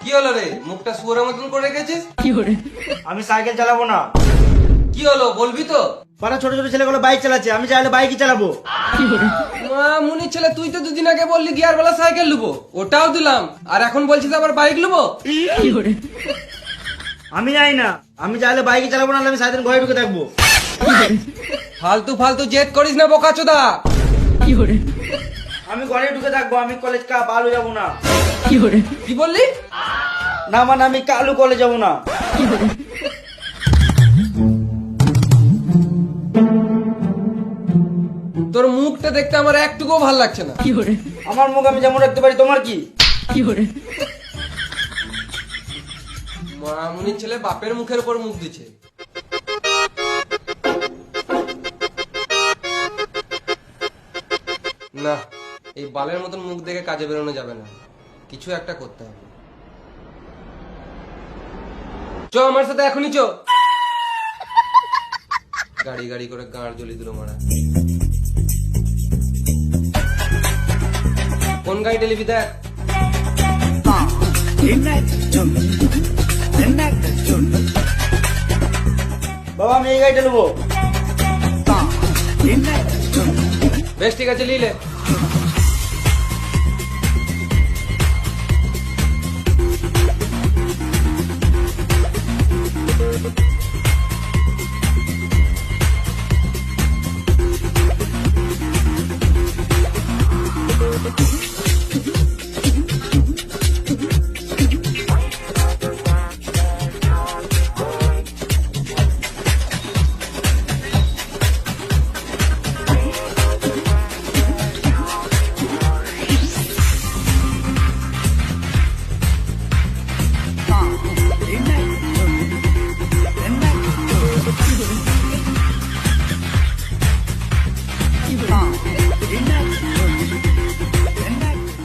কি হলো রে, মুখটা শুয়োরের মতন করে রেখেছিস? আমি সাইকেল চালাবো না। কি হলো বলবি তো? পাড়া ছোট ছোট ছেলেগুলো বাইক চালাচ্ছে, আমি চাইলে বাইকই চালাবো। মা মুনির ছেলে, তুই তো দুদিন আগে বললি গিয়ার বেলা সাইকেল লুবো, ওটাও দিলাম, আর এখন বলছিস আবার বাইক লুবো। আমি জানি না, আমি চাইলে বাইকই চালাবো, না আমি সারাদিন ঘরে ঢুকে থাকবো। ফালতু ফালতু জেদ করিস না বোকাচোদা। আমি ঘরে ঢুকে থাকবো, আমি কলেজ কালু যাবো না। কি বললি? না মানে আমি কালু কলেজ যাবো না। তোর মুখটা দেখতে আমার একটুকুও ভাল লাগছে না। আমার মুখ আমি যেমন রাখতে পারি, তোমার কি? মা মুনির ছেলে বাপের মুখের উপর মুখ দিচ্ছে। না, এই বালের মতন মুখ দেখে কাজে বেরোনো যাবে না, কিছু একটা করতে হবে। চ আমার সাথে এখনই চ। গাড়ি গাড়ি করে গাঁড় জ্বলি দিল মারা। কোন গাড়ি টেলিবি দেখ। বাবা আমি এই গাড়িটা নেবো। বেশ ঠিক আছে, লিলে।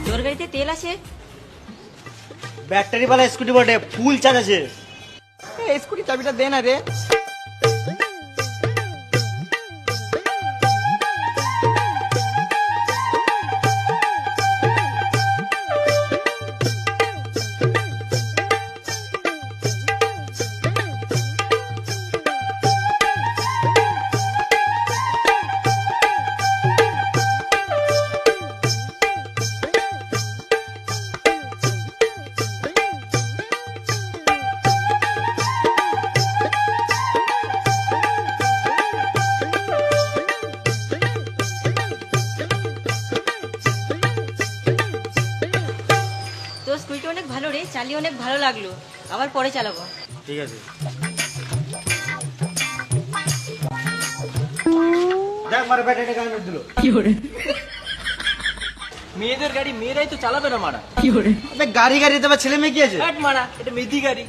তোর গাড়িতে তেল আছে? ব্যাটারি वाला স্কুটি বটে, ফুল চার্জ আছে। এই স্কুটি চাবিটা দে না রে। তোর স্কুটিটা অনেক ভালো রে, চালিয়ে অনেক ভালো লাগলো, আবার পরে চালাবো। ঠিক আছে, দেখ মারা ব্যাটারিটা কেমন দিল। মেয়েদের গাড়ি মেয়েরাই তো চালাবে না মারা। আবে গাড়ি গাড়িতে আবার ছেলে মেয়ে কি আছে? হাট মারা, এটা মেয়েদি গাড়ি।